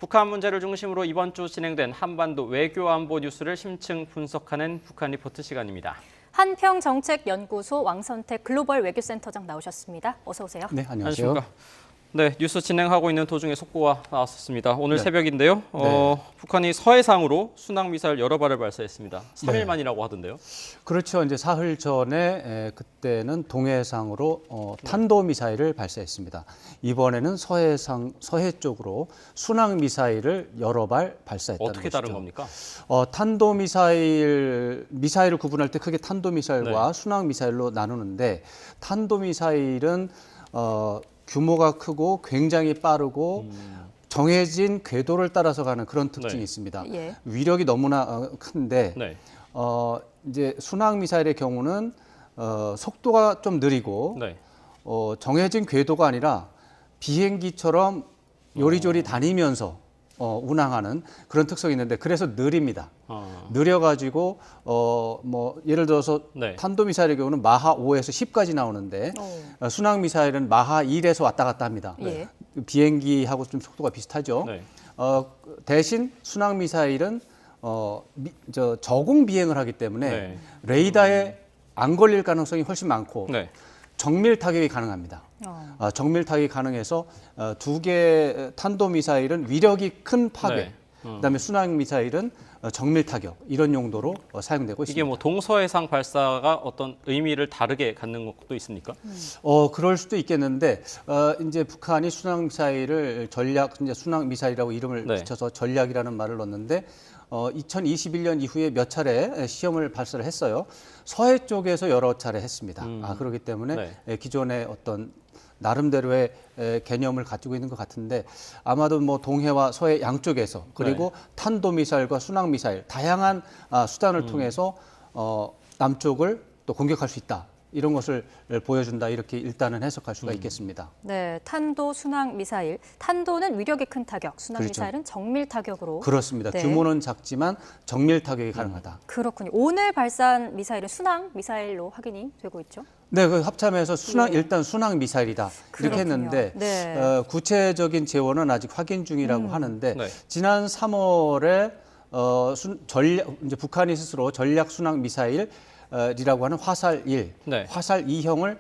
북한 문제를 중심으로 이번 주 진행된 한반도 외교안보 뉴스를 심층 분석하는 북한 리포트 시간입니다. 한평정책연구소 왕선택 글로벌 외교센터장 나오셨습니다. 어서 오세요. 네, 안녕하세요. 안녕하십니까. 네, 뉴스 진행하고 있는 도중에 속보가 나왔었습니다. 오늘 네. 새벽인데요. 북한이 서해상으로 순항미사일 여러 발을 발사했습니다. 3일 만이라고 하던데요. 그렇죠. 이제 사흘 전에 그때는 동해상으로 탄도미사일을 발사했습니다. 이번에는 서해 쪽으로 순항미사일을 여러 발 발사했다는 어떻게 것이죠. 다른 겁니까? 미사일을 구분할 때 크게 탄도미사일과 순항미사일로 나누는데 탄도미사일은 규모가 크고 굉장히 빠르고 정해진 궤도를 따라서 가는 그런 특징이 있습니다. 예. 위력이 너무나 큰데 네. 이제 순항 미사일의 경우는 속도가 좀 느리고 네. 정해진 궤도가 아니라 비행기처럼 요리조리 다니면서 운항하는 그런 특성이 있는데 그래서 느립니다. 느려가지고 뭐 예를 들어서 네. 탄도미사일의 경우는 마하 5에서 10까지 나오는데 순항 미사일은 마하 1에서 왔다 갔다 합니다. 예. 비행기하고 좀 속도가 비슷하죠. 네. 대신 순항 미사일은 저공 비행을 하기 때문에 네. 레이더에 안 걸릴 가능성이 훨씬 많고 네. 정밀 타격이 가능합니다. 정밀 타격이 가능해서 두 개 탄도 미사일은 위력이 큰 파괴, 네. 그다음에 순항 미사일은 정밀 타격 이런 용도로 사용되고 있습니다. 이게 뭐 동서해상 발사가 어떤 의미를 다르게 갖는 것도 있습니까? 그럴 수도 있겠는데 이제 북한이 순항 미사일을 이제 순항 미사일이라고 이름을 네. 붙여서 전략이라는 말을 넣었는데 2021년 이후에 몇 차례 시험을 발사를 했어요. 서해 쪽에서 여러 차례 했습니다. 그렇기 때문에 기존의 어떤 나름대로의 개념을 가지고 있는 것 같은데 아마도 뭐 동해와 서해 양쪽에서 그리고 탄도미사일과 순항미사일 다양한 수단을 통해서 남쪽을 또 공격할 수 있다. 이런 것을 보여준다 이렇게 일단은 해석할 수가 있겠습니다. 네, 탄도 순항 미사일. 탄도는 위력이 큰 타격, 순항 그렇죠. 미사일은 정밀 타격으로. 그렇습니다. 네. 규모는 작지만 정밀 타격이 가능하다. 그렇군요. 오늘 발사한 미사일은 순항 미사일로 확인이 되고 있죠. 네, 그 합참에서 일단 순항 미사일이다 이렇게 했는데 네. 구체적인 재원은 아직 확인 중이라고 하는데 네. 지난 3월에 이제 북한이 스스로 전략 순항 미사일이라고 하는 화살 1, 네. 화살 2형을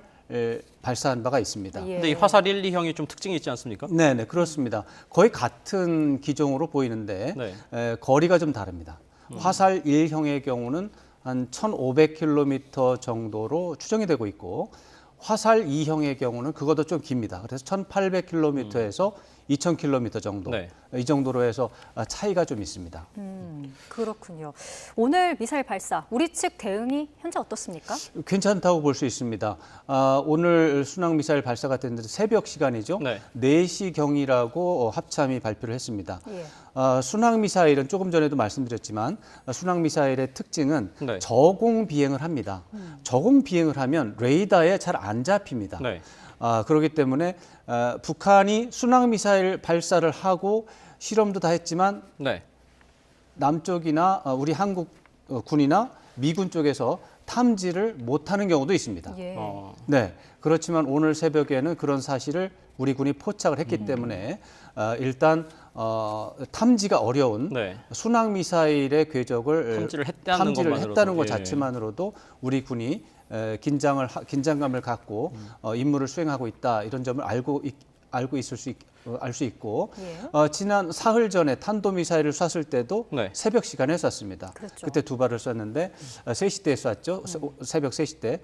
발사한 바가 있습니다. 예. 근데 이 화살 1, 2형이 좀 특징이 있지 않습니까? 네, 그렇습니다. 거의 같은 기종으로 보이는데 네. 거리가 좀 다릅니다. 화살 1형의 경우는 한 1,500km 정도로 추정이 되고 있고 화살 2형의 경우는 그것도 좀 깁니다. 그래서 1,800km에서 2,000km 정도 네. 이 정도로 해서 차이가 좀 있습니다. 그렇군요. 오늘 미사일 발사, 우리 측 대응이 현재 어떻습니까? 괜찮다고 볼 수 있습니다. 오늘 순항 미사일 발사가 됐는데 새벽 시간이죠. 네. 4시경이라고 합참이 발표를 했습니다. 예. 순항 미사일은 조금 전에도 말씀드렸지만 순항 미사일의 특징은 네. 저공 비행을 합니다. 저공 비행을 하면 레이더에 잘 안 잡힙니다. 네. 그렇기 때문에 북한이 순항 미사일 발사를 하고 실험도 다 했지만 네. 남쪽이나 우리 한국 군이나 미군 쪽에서 탐지를 못하는 경우도 있습니다. 예. 네, 그렇지만 오늘 새벽에는 그런 사실을 우리 군이 포착을 했기 때문에 일단 탐지가 어려운 네. 순항 미사일의 궤적을 탐지를 했다는 것만으로도. 것 예. 자체만으로도 우리 군이 긴장감을 갖고 임무를 수행하고 있다 이런 점을 알 수 있고 예. 지난 사흘 전에 탄도미사일을 쐈을 때도 네. 새벽 시간에 쐈습니다. 그렇죠. 그때 두 발을 쐈는데 3시 때 쐈죠. 새벽 3시 때.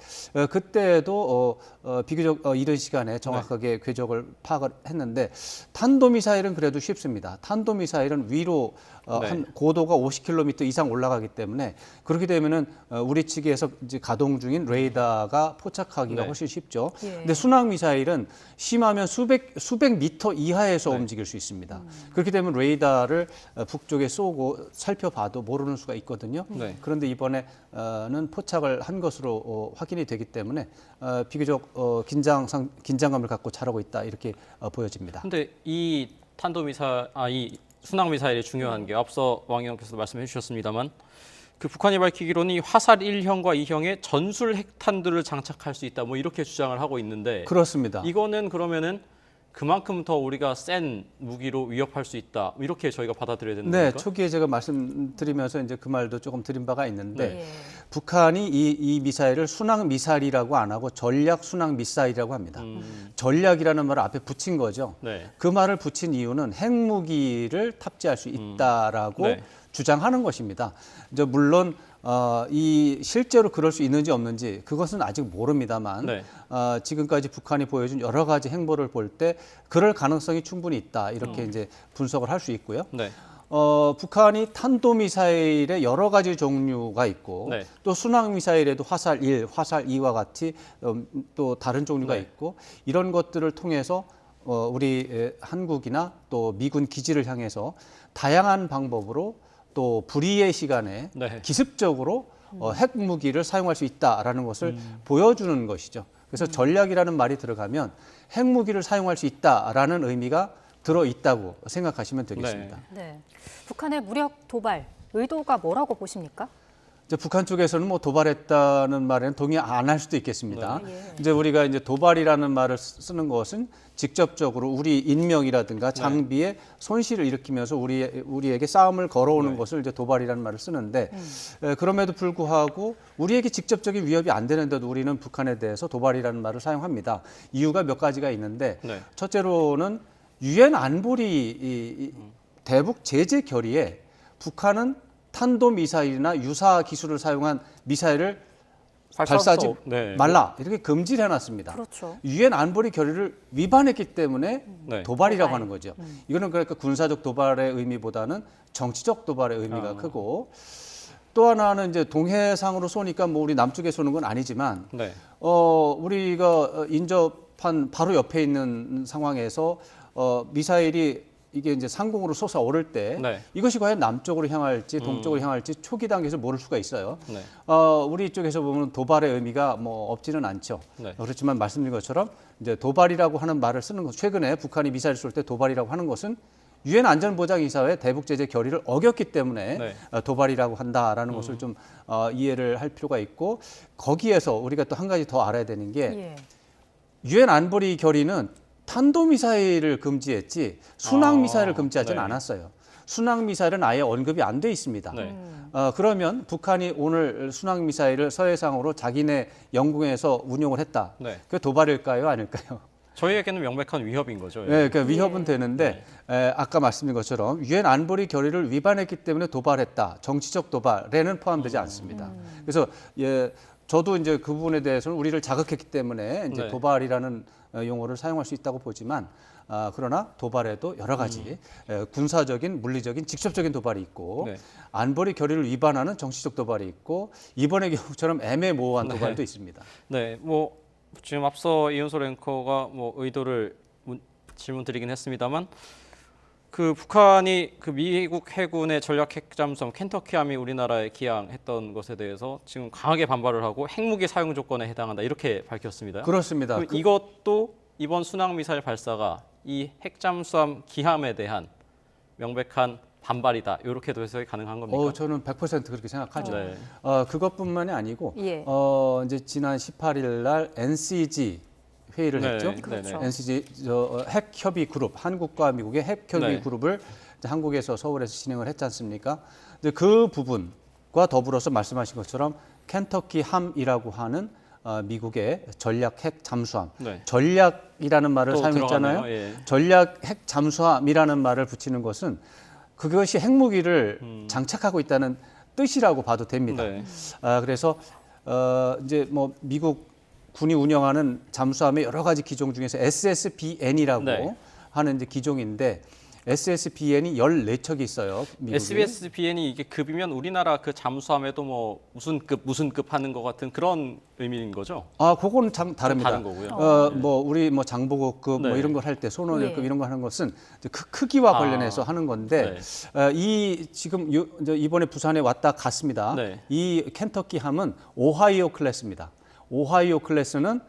그때도 비교적 이른 시간에 정확하게 궤적을 파악을 했는데 탄도미사일은 그래도 쉽습니다. 탄도미사일은 위로 한 고도가 50km 이상 올라가기 때문에 그렇게 되면은 우리 측에서 이제 가동 중인 레이더가 포착하기가 훨씬 쉽죠. 예. 근데 순항 미사일은 심하면 수백 미터 이하에서 움직일 수 있습니다. 그렇게 되면 레이더를 북쪽에 쏘고 살펴봐도 모르는 수가 있거든요. 네. 그런데 이번에는 포착을 한 것으로 확인이 되기 때문에 비교적 긴장감을 갖고 잘하고 있다 이렇게 보여집니다. 근데 이 이 순항 미사일이 중요한 게 앞서 왕 의원께서도 말씀해 주셨습니다만 그 북한이 밝히기로는 이 화살 1형과 2형에 전술 핵탄두를 장착할 수 있다 뭐 이렇게 주장을 하고 있는데 그렇습니다. 이거는 그러면은 그만큼 더 우리가 센 무기로 위협할 수 있다. 이렇게 저희가 받아들여야 되는 네, 겁니까? 초기에 제가 말씀드리면서 이제 그 말도 조금 드린 바가 있는데 예. 북한이 이 미사일을 순항 미사일이라고 안 하고 전략 순항 미사일이라고 합니다. 전략이라는 말을 앞에 붙인 거죠. 네. 그 말을 붙인 이유는 핵무기를 탑재할 수 있다라고 네. 주장하는 것입니다. 이제 물론 이 실제로 그럴 수 있는지 없는지 그것은 아직 모릅니다만 네. 지금까지 북한이 보여준 여러 가지 행보를 볼 때 그럴 가능성이 충분히 있다 이렇게 이제 분석을 할 수 있고요. 네. 북한이 탄도미사일의 여러 가지 종류가 있고 네. 또 순항미사일에도 화살 1, 화살 2와 같이 또 다른 종류가 네. 있고 이런 것들을 통해서 우리 한국이나 또 미군 기지를 향해서 다양한 방법으로 또 불의의 시간에 네. 기습적으로 핵무기를 사용할 수 있다라는 것을 보여주는 것이죠. 그래서 전략이라는 말이 들어가면 핵무기를 사용할 수 있다라는 의미가 들어있다고 생각하시면 되겠습니다. 네. 북한의 무력 도발 의도가 뭐라고 보십니까? 이제 북한 쪽에서는 뭐 도발했다는 말에는 동의 안 할 수도 있겠습니다. 네. 이제 우리가 이제 도발이라는 말을 쓰는 것은 직접적으로 우리 인명이라든가 장비에 손실을 일으키면서 우리에게 싸움을 걸어오는 것을 이제 도발이라는 말을 쓰는데 그럼에도 불구하고 우리에게 직접적인 위협이 안 되는데도 우리는 북한에 대해서 도발이라는 말을 사용합니다. 이유가 몇 가지가 있는데 네. 첫째로는 유엔 안보리 대북 제재 결의에 북한은 탄도미사일이나 유사 기술을 사용한 미사일을 발사하지 네. 말라 이렇게 금지를 해놨습니다. 그렇죠. 유엔 안보리 결의를 위반했기 때문에 네. 도발이라고 도발. 하는 거죠. 이거는 그러니까 군사적 도발의 의미보다는 정치적 도발의 의미가 크고 또 하나는 이제 동해상으로 쏘니까 뭐 우리 남쪽에 쏘는 건 아니지만 네. 우리가 인접한 바로 옆에 있는 상황에서 미사일이 이게 이제 상공으로 솟아오를 때 네. 이것이 과연 남쪽으로 향할지 동쪽으로 향할지 초기 단계에서 모를 수가 있어요. 네. 우리 쪽에서 보면 도발의 의미가 뭐 없지는 않죠. 네. 그렇지만 말씀드린 것처럼 이제 도발이라고 하는 말을 쓰는 것, 최근에 북한이 미사일 쏠 때 도발이라고 하는 것은 유엔 안전보장이사회 대북 제재 결의를 어겼기 때문에 네. 도발이라고 한다라는 것을 좀 이해를 할 필요가 있고 거기에서 우리가 또 한 가지 더 알아야 되는 게 예. 유엔 안보리 결의는 탄도미사일을 금지했지 순항미사일을 아, 금지하지는 네. 않았어요. 순항미사일은 아예 언급이 안 돼 있습니다. 네. 그러면 북한이 오늘 순항미사일을 서해상으로 자기네 영공에서 운용을 했다. 네. 그게 도발일까요? 아닐까요? 저희에게는 명백한 위협인 거죠. 네, 그러니까 위협은 되는데 아까 말씀드린 것처럼 유엔 안보리 결의를 위반했기 때문에 도발했다. 정치적 도발에는 포함되지 않습니다. 그래서 저도 이제 그 부분에 대해서는 우리를 자극했기 때문에 이제 네. 도발이라는 용어를 사용할 수 있다고 보지만 그러나 도발에도 여러 가지 군사적인, 물리적인, 직접적인 도발이 있고 네. 안보리 결의를 위반하는 정치적 도발이 있고 이번의 경우처럼 애매모호한 도발도 있습니다. 네, 뭐 지금 앞서 이윤소 앵커가 뭐 의도를 질문 드리긴 했습니다만 그 북한이 그 미국 해군의 전략 핵잠수함 켄터키함이 우리나라에 기항했던 것에 대해서 지금 강하게 반발을 하고 핵무기 사용 조건에 해당한다 이렇게 밝혔습니다. 그렇습니다. 그럼 이것도 이번 순항 미사일 발사가 이 핵잠수함 기함에 대한 명백한 반발이다. 이렇게도 해석이 가능한 겁니까? 저는 100% 그렇게 생각하죠. 네. 그것뿐만이 아니고 예. 이제 지난 18일 날 NCG 회의를 네, 했죠. 그렇죠. NCG 핵협의 그룹, 한국과 미국의 핵협의 네. 그룹을 이제 한국에서 서울에서 진행을 했지 않습니까? 이제 그 부분과 더불어서 말씀하신 것처럼 켄터키 함이라고 하는 미국의 전략 핵 잠수함. 네. 전략이라는 말을 또 사용했잖아요. 들어가네요. 예. 전략 핵 잠수함이라는 말을 붙이는 것은 그것이 핵무기를 장착하고 있다는 뜻이라고 봐도 됩니다. 네. 그래서 이제 뭐 미국 군이 운영하는 잠수함의 여러 가지 기종 중에서 SSBN이라고 네. 하는 이제 기종인데 SSBN이 14척이 있어요. 미국이. SBSBN이 이게 급이면 우리나라 그 잠수함에도 뭐 무슨 급 하는 것 같은 그런 의미인 거죠? 그거는 다릅니다. 다른 거고요. 뭐 우리 뭐 장보고급 뭐 네. 이런 걸 할 때 손원일급 예. 이런 거 하는 것은 이제 크기와 관련해서 하는 건데 이 지금 이제 이번에 부산에 왔다 갔습니다. 네. 이 켄터키 함은 오하이오 클래스입니다. 오하이오 클래스는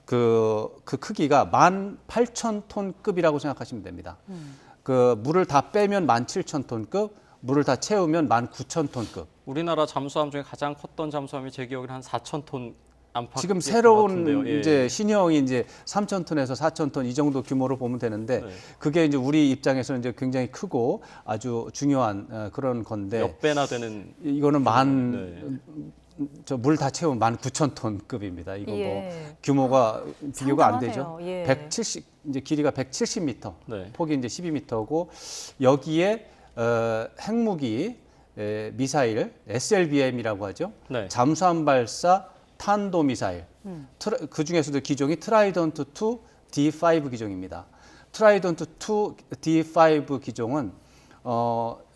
그 크기가 18,000톤급이라고 생각하시면 됩니다. 그 물을 다 빼면 17,000톤급, 물을 다 채우면 19,000톤급. 우리나라 잠수함 중에 가장 컸던 잠수함이 제 기억에 한 4,000톤 안팎일 지금 것 새로운 같은데요. 예. 이제 신형이 이제 3,000톤에서 4,000톤 이 정도 규모로 보면 되는데 네. 그게 이제 우리 입장에서는 이제 굉장히 크고 아주 중요한 그런 건데 몇 배나 되는 이거는 네. 저 물 다 채우면 19,000톤급입니다. 이거 뭐 예. 규모가 비교가 안 되죠. 상당하네요. 예. 170 이제 길이가 170m, 네. 폭이 이제 12m고 여기에 핵무기 미사일 SLBM이라고 하죠. 네. 잠수함 발사 탄도 미사일. 그 중에서도 기종이 트라이던트 2 D5 기종입니다. 트라이던트 2 D5 기종은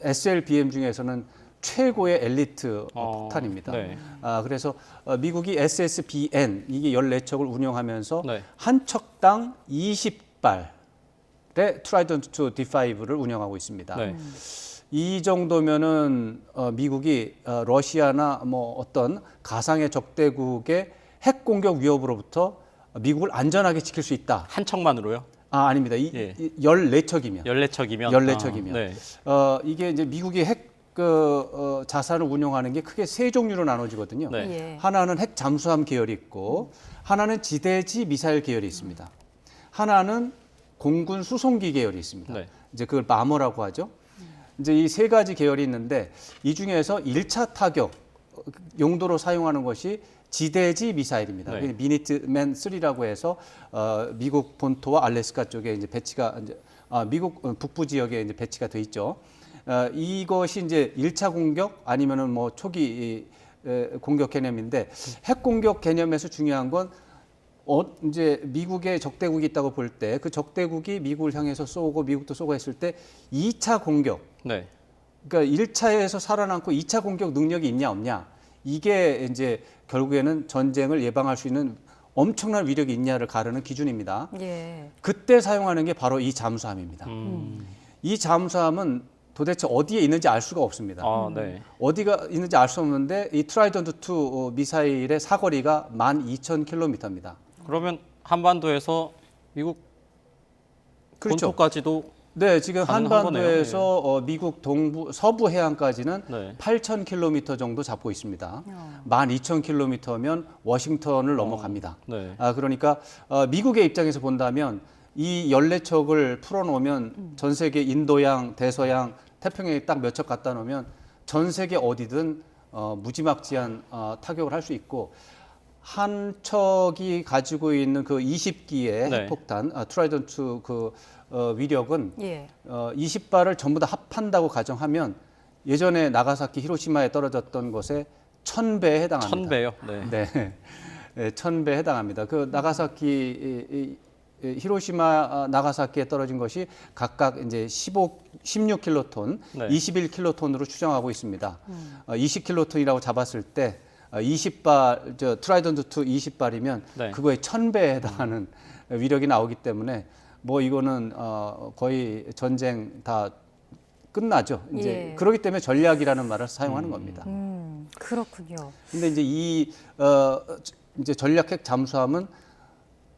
SLBM 중에서는 최고의 엘리트 폭탄입니다. 네. 그래서 미국이 SSBN 이게 14척을 운영하면서 네. 한 척당 20발의 트라이던트 2 D5를 운영하고 있습니다. 네. 이 정도면은 미국이 러시아나 뭐 어떤 가상의 적대국의 핵 공격 위협으로부터 미국을 안전하게 지킬 수 있다. 한 척만으로요? 아닙니다. 예. 14척이면. 14척이면? 14척이면. 네. 이게 이제 미국이 핵 자산을 운용하는 게 크게 세 종류로 나눠지거든요. 네. 예. 하나는 핵 잠수함 계열이 있고, 하나는 지대지 미사일 계열이 있습니다. 하나는 공군 수송기 계열이 있습니다. 네. 이제 그걸 마머라고 하죠. 이제 이 세 가지 계열이 있는데 이 중에서 1차 타격 용도로 사용하는 것이 지대지 미사일입니다. 네. 미니트맨 3라고 해서 미국 본토와 알래스카 쪽에 이제 배치가 이제 미국 북부 지역에 이제 배치가 돼 있죠. 이것이 이제 1차 공격 아니면은 뭐 초기 공격 개념인데 핵 공격 개념에서 중요한 건 이제 미국의 적대국이 있다고 볼 때 그 적대국이 미국을 향해서 쏘고 미국도 쏘고 했을 때 2차 공격, 네. 그러니까 1차에서 살아남고 2차 공격 능력이 있냐 없냐 이게 이제 결국에는 전쟁을 예방할 수 있는 엄청난 위력이 있냐를 가르는 기준입니다. 예. 그때 사용하는 게 바로 이 잠수함입니다. 이 잠수함은 도대체 어디에 있는지 알 수가 없습니다. 네. 어디가 있는지 알 수 없는데 이 트라이던트 2 미사일의 사거리가 12,000km입니다. 그러면 한반도에서 미국 그렇죠. 본토까지도 네, 지금 가능한 한반도에서 미국 서부 해안까지는 네. 8,000km 정도 잡고 있습니다. 12,000km면 워싱턴을 넘어갑니다. 네. 그러니까 미국의 입장에서 본다면 이 14척을 풀어놓으면 전 세계 인도양, 대서양, 태평양에 딱 몇 척 갖다 놓으면 전 세계 어디든 무지막지한 타격을 할 수 있고 한 척이 가지고 있는 그 20기의 네. 핵폭탄 트라이던트 그 위력은 예. 20발을 전부 다 합한다고 가정하면 예전에 나가사키 히로시마에 떨어졌던 것에 1000배에 해당합니다. 1000배요? 네. 네, 1000배에 해당합니다. 그 나가사키 히로시마 나가사키에 떨어진 것이 각각 이제 16킬로톤, 네. 21킬로톤으로 추정하고 있습니다. 20킬로톤이라고 잡았을 때 20발 트라이던트 2 20발이면 네. 그거에 1000배에 해당하는 위력이 나오기 때문에 뭐 이거는 거의 전쟁 다 끝나죠. 이제 예. 그렇기 때문에 전략이라는 말을 사용하는 겁니다. 그렇군요. 근데 이제 이제 전략 핵 잠수함은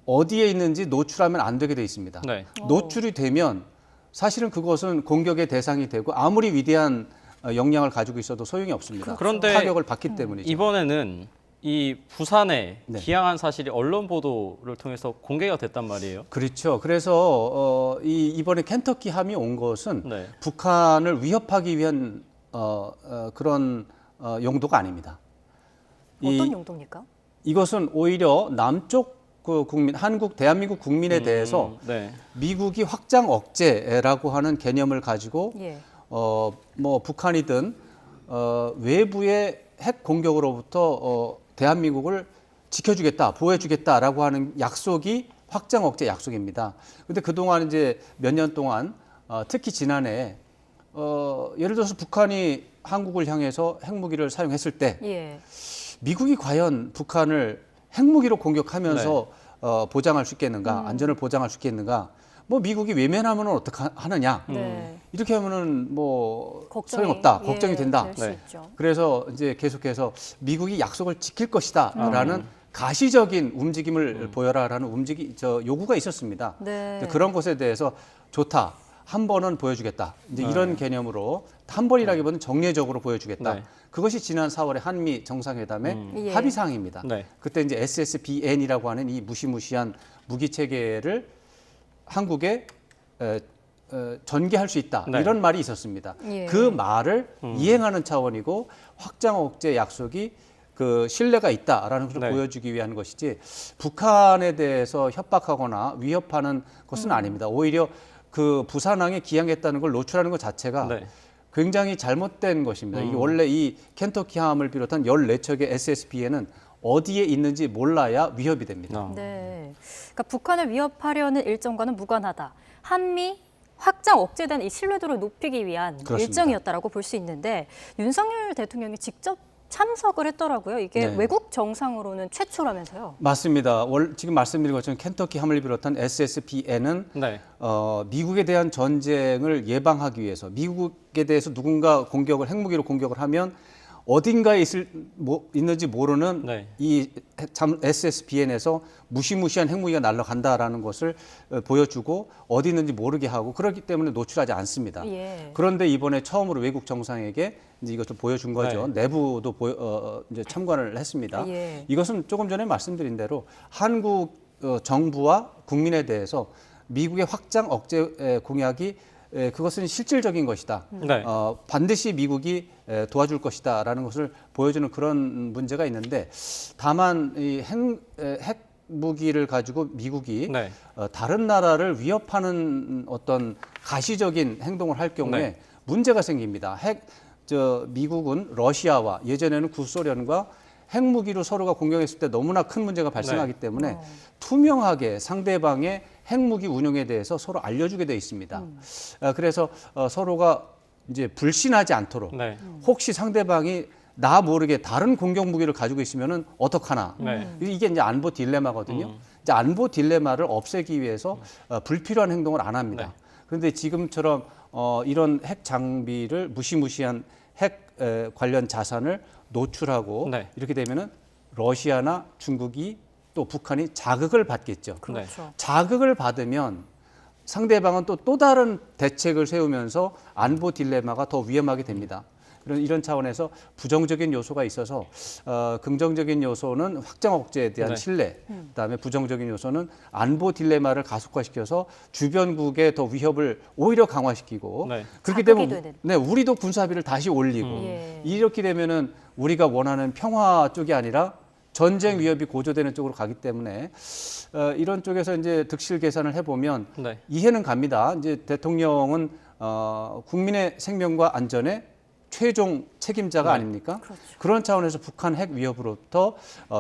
어디에 있는지 노출하면 안 되게 돼 있습니다. 네. 노출이 되면 사실은 그것은 공격의 대상이 되고 아무리 위대한 역량을 가지고 있어도 소용이 없습니다. 그런데 타격을 받기 때문이죠. 이번에는 이 부산에 네. 기항한 사실이 언론 보도를 통해서 공개가 됐단 말이에요. 그렇죠. 그래서 이번에 켄터키 함이 온 것은 네. 북한을 위협하기 위한 그런 용도가 아닙니다. 어떤 용도입니까? 이것은 오히려 남쪽 그 국민, 대한민국 국민에 대해서 네. 미국이 확장 억제라고 하는 개념을 가지고 예. 뭐 북한이든 외부의 핵 공격으로부터 대한민국을 지켜주겠다, 보호해주겠다라고 하는 약속이 확장 억제 약속입니다. 근데 그동안 이제 몇 년 동안 특히 지난해 예를 들어서 북한이 한국을 향해서 핵무기를 사용했을 때 예. 미국이 과연 북한을 핵무기로 공격하면서 보장할 수 있겠는가, 안전을 보장할 수 있겠는가? 뭐 미국이 외면하면 어떻게 하느냐? 네. 이렇게 하면은 뭐 걱정이, 소용없다, 걱정이 된다. 될 수 네. 있죠. 그래서 이제 계속해서 미국이 약속을 지킬 것이다라는 가시적인 움직임을 보여라라는 요구가 있었습니다. 네. 그런 것에 대해서 좋다. 한 번은 보여주겠다. 이제 네. 이런 개념으로 한 번이라기보다는 정례적으로 보여주겠다. 네. 그것이 지난 4월에 한미 정상회담의 예. 합의 사항입니다. 네. 그때 이제 SSBN이라고 하는 이 무시무시한 무기 체계를 한국에 전개할 수 있다. 네. 이런 말이 있었습니다. 예. 그 말을 이행하는 차원이고 확장 억제 약속이 그 신뢰가 있다라는 것을 네. 보여주기 위한 것이지 북한에 대해서 협박하거나 위협하는 것은 아닙니다. 오히려 그 부산항에 기항했다는 걸 노출하는 것 자체가 네. 굉장히 잘못된 것입니다. 이게 원래 이 켄터키함을 비롯한 14척의 SSB에는 어디에 있는지 몰라야 위협이 됩니다. 네. 그러니까 북한을 위협하려는 일정과는 무관하다. 한미 확장 억제된 이 신뢰도를 높이기 위한 그렇습니다. 일정이었다라고 볼 수 있는데 윤석열 대통령이 직접 참석을 했더라고요. 이게 네. 외국 정상으로는 최초라면서요. 맞습니다. 지금 말씀드린 것처럼 켄터키함을 비롯한 SSBN은 네. 미국에 대한 전쟁을 예방하기 위해서 미국에 대해서 누군가 핵무기로 공격을 하면 어딘가에 있는지 모르는 네. 이 SSBN에서 무시무시한 핵무기가 날아간다라는 것을 보여주고 어디 있는지 모르게 하고 그렇기 때문에 노출하지 않습니다. 예. 그런데 이번에 처음으로 외국 정상에게 이제 이것을 보여준 거죠. 내부도 이제 참관을 했습니다. 예. 이것은 조금 전에 말씀드린 대로 한국 정부와 국민에 대해서 미국의 확장 억제 공약이 그것은 실질적인 것이다. 네. 반드시 미국이 도와줄 것이다라는 것을 보여주는 그런 문제가 있는데 다만 이 핵무기를 가지고 미국이 네. 다른 나라를 위협하는 어떤 가시적인 행동을 할 경우에 네. 문제가 생깁니다. 미국은 러시아와 예전에는 구소련과 핵무기로 서로가 공격했을 때 너무나 큰 문제가 발생하기 때문에 투명하게 상대방의 핵무기 운용에 대해서 서로 알려주게 돼 있습니다. 그래서 서로가 이제 불신하지 않도록 네. 혹시 상대방이 나 모르게 다른 공격 무기를 가지고 있으면은 어떡하나. 네. 이게 이제 안보 딜레마거든요. 이제 안보 딜레마를 없애기 위해서 불필요한 행동을 안 합니다. 네. 그런데 지금처럼 이런 핵 장비를 무시무시한 핵 관련 자산을 노출하고 네. 이렇게 되면은 러시아나 중국이 또 북한이 자극을 받겠죠. 그렇죠. 자극을 받으면 상대방은 또 다른 대책을 세우면서 안보 딜레마가 더 위험하게 됩니다. 이런 차원에서 부정적인 요소가 있어서 긍정적인 요소는 확장 억제에 대한 네. 신뢰, 그다음에 부정적인 요소는 안보 딜레마를 가속화시켜서 주변국의 더 위협을 오히려 강화시키고 네. 그렇기 자극이 때문에 되는. 네, 우리도 군사비를 다시 올리고 예. 이렇게 되면은 우리가 원하는 평화 쪽이 아니라 전쟁 위협이 고조되는 쪽으로 가기 때문에 이런 쪽에서 이제 득실 계산을 해보면 네. 이해는 갑니다. 이제 대통령은 국민의 생명과 안전에 최종 책임자가 네. 아닙니까? 그렇죠. 그런 차원에서 북한 핵 위협으로부터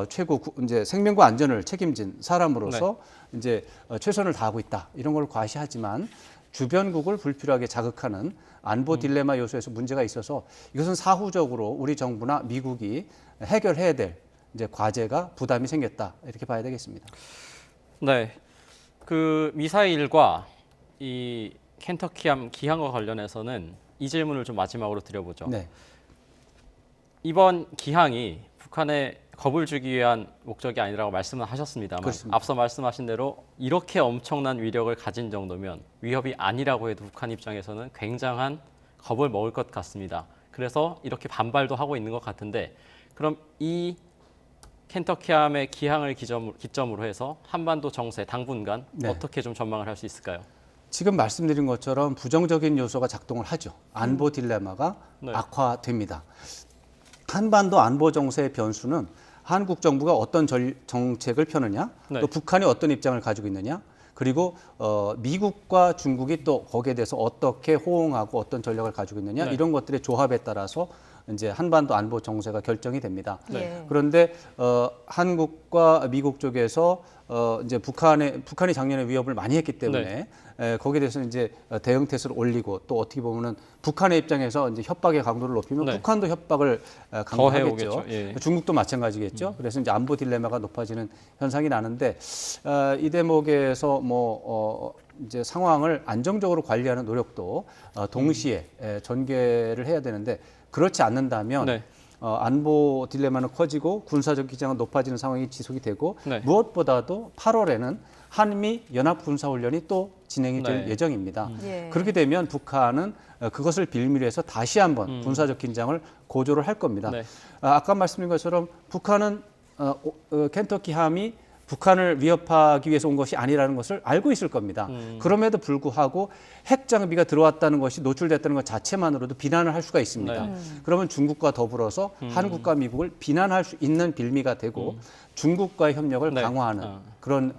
최고 이제 생명과 안전을 책임진 사람으로서 이제 최선을 다하고 있다. 이런 걸 과시하지만 주변국을 불필요하게 자극하는 안보 딜레마 요소에서 문제가 있어서 이것은 사후적으로 우리 정부나 미국이 해결해야 될 이제 과제가 부담이 생겼다. 이렇게 봐야 되겠습니다. 네. 그 미사일과 이 켄터키함 기항과 관련해서는 이 질문을 좀 마지막으로 드려보죠. 네. 이번 기항이 북한에 겁을 주기 위한 목적이 아니라고 말씀을 하셨습니다만 그렇습니다. 앞서 말씀하신 대로 이렇게 엄청난 위력을 가진 정도면 위협이 아니라고 해도 북한 입장에서는 굉장한 겁을 먹을 것 같습니다. 그래서 이렇게 반발도 하고 있는 것 같은데 그럼 이 켄터키함의 기항을 기점으로 해서 한반도 정세 당분간 네. 어떻게 좀 전망을 할 수 있을까요? 지금 말씀드린 것처럼 부정적인 요소가 작동을 하죠. 안보 딜레마가 네. 악화됩니다. 한반도 안보 정세의 변수는 한국 정부가 어떤 정책을 펴느냐, 네. 또 북한이 어떤 입장을 가지고 있느냐, 그리고 미국과 중국이 또 거기에 대해서 어떻게 호응하고 어떤 전략을 가지고 있느냐, 네. 이런 것들의 조합에 따라서 이제 한반도 안보 정세가 결정이 됩니다. 네. 그런데 한국과 미국 쪽에서 이제 북한이 작년에 위협을 많이 했기 때문에 거기에 대해서 이제 대응 태세를 올리고 또 어떻게 보면은 북한의 입장에서 이제 협박의 강도를 높이면 네. 북한도 협박을 강화하겠죠. 해오겠죠. 예. 중국도 마찬가지겠죠. 그래서 이제 안보 딜레마가 높아지는 현상이 나는데 이 대목에서 이제 상황을 안정적으로 관리하는 노력도 동시에 전개를 해야 되는데 그렇지 않는다면 네. 안보 딜레마는 커지고 군사적 긴장은 높아지는 상황이 지속이 되고 네. 무엇보다도 8월에는 한미 연합 군사 훈련이 또 진행이 될 네. 예정입니다. 예. 그렇게 되면 북한은 그것을 빌미로 해서 다시 한번 군사적 긴장을 고조를 할 겁니다. 네. 아까 말씀드린 것처럼 북한은 켄터키 함이 북한을 위협하기 위해서 온 것이 아니라는 것을 알고 있을 겁니다. 그럼에도 불구하고 핵 장비가 들어왔다는 것이 노출됐다는 것 자체만으로도 비난을 할 수가 있습니다. 네. 그러면 중국과 더불어서 한국과 미국을 비난할 수 있는 빌미가 되고 중국과의 협력을 네. 강화하는 그런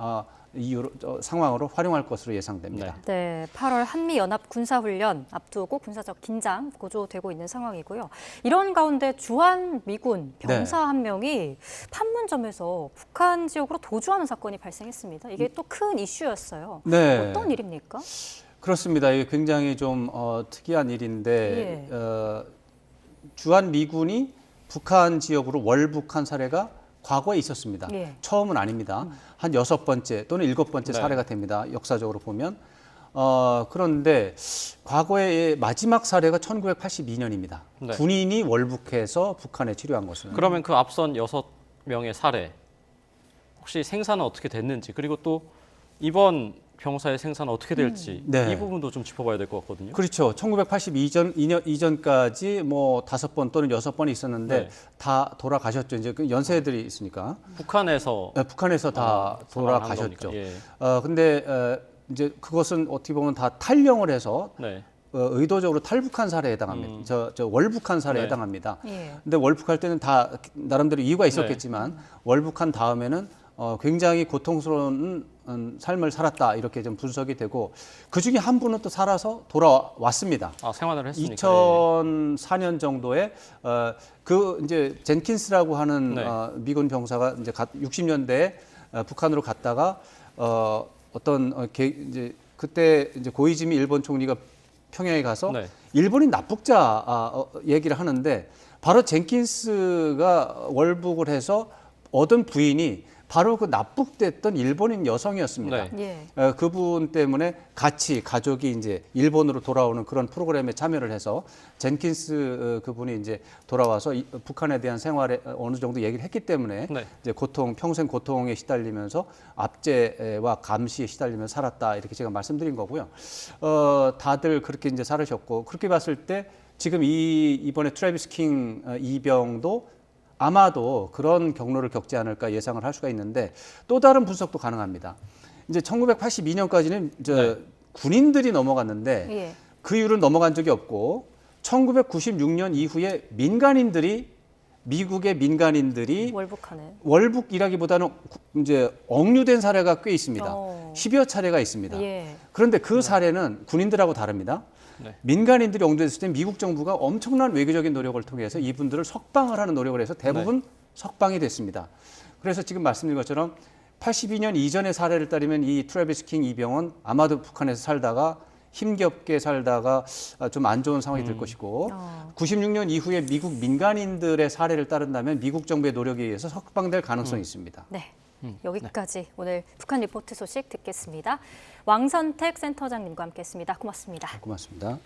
이유로 상황으로 활용할 것으로 예상됩니다. 네, 8월 한미연합 군사훈련 앞두고 군사적 긴장 고조되고 있는 상황이고요. 이런 가운데 주한 미군 병사 한 명이 판문점에서 북한 지역으로 도주하는 사건이 발생했습니다. 이게 또 큰 이슈였어요. 네. 어떤 일입니까? 그렇습니다. 이게 굉장히 좀 특이한 일인데 주한 미군이 북한 지역으로 월북한 사례가 과거에 있었습니다. 예. 처음은 아닙니다. 한 6번째 또는 7번째 네. 사례가 됩니다. 역사적으로 보면. 그런데 과거의 마지막 사례가 1982년입니다. 네. 군인이 월북해서 북한에 치료한 것은. 그러면 그 앞선 6명의 사례 혹시 생사는 어떻게 됐는지 그리고 또 이번 병사의 생사는 어떻게 될지 네. 이 부분도 좀 짚어봐야 될 것 같거든요. 그렇죠. 1982년 이전까지 뭐 5번 또는 6번이 있었는데 네. 다 돌아가셨죠. 이제 그 연세들이 있으니까. 북한에서 북한에서 다 사망을 한 돌아가셨죠. 겁니까? 예. 근데 이제 그것은 어떻게 보면 다 탈영을 해서 네. 의도적으로 탈북한 사례에 해당합니다. 저 월북한 사례에 네. 해당합니다. 예. 근데 월북할 때는 다 나름대로 이유가 있었겠지만 월북한 다음에는 굉장히 고통스러운 삶을 살았다 이렇게 좀 분석이 되고 그 중에 한 분은 또 살아서 돌아왔습니다. 아 생활을 했으니까. 2004년 정도에 그 이제 젠킨스라고 하는 네. 미군 병사가 이제 60년대에 북한으로 갔다가 이제 그때 이제 고이즈미 일본 총리가 평양에 가서 네. 일본인 납북자 얘기를 하는데 바로 젠킨스가 월북을 해서 얻은 부인이 바로 그 납북됐던 일본인 여성이었습니다. 네. 예. 그분 때문에 같이 가족이 이제 일본으로 돌아오는 그런 프로그램에 참여를 해서 젠킨스 그분이 이제 돌아와서 북한에 대한 생활에 어느 정도 얘기를 했기 때문에 네. 이제 평생 고통에 시달리면서 압제와 감시에 시달리면서 살았다 이렇게 제가 말씀드린 거고요. 다들 그렇게 이제 살으셨고 그렇게 봤을 때 지금 이번에 트래비스 킹 이병도 아마도 그런 경로를 겪지 않을까 예상을 할 수가 있는데 또 다른 분석도 가능합니다. 이제 1982년까지는 네. 군인들이 넘어갔는데 예. 그 이후로 넘어간 적이 없고 1996년 이후에 미국의 민간인들이 월북하는. 월북이라기보다는 이제 억류된 사례가 꽤 있습니다. 10여 차례가 있습니다. 예. 그런데 그 사례는 군인들하고 다릅니다. 네. 민간인들이 억류됐을 때 미국 정부가 엄청난 외교적인 노력을 통해서 이분들을 석방을 하는 노력을 해서 대부분 석방이 됐습니다. 그래서 지금 말씀드린 것처럼 82년 이전의 사례를 따르면 이 트래비스 킹 이병헌 아마도 북한에서 살다가 힘겹게 살다가 좀 안 좋은 상황이 될 것이고 96년 이후에 미국 민간인들의 사례를 따른다면 미국 정부의 노력에 의해서 석방될 가능성이 있습니다. 네. 여기까지 오늘 북한 리포트 소식 듣겠습니다. 왕선택 센터장님과 함께했습니다. 고맙습니다. 고맙습니다.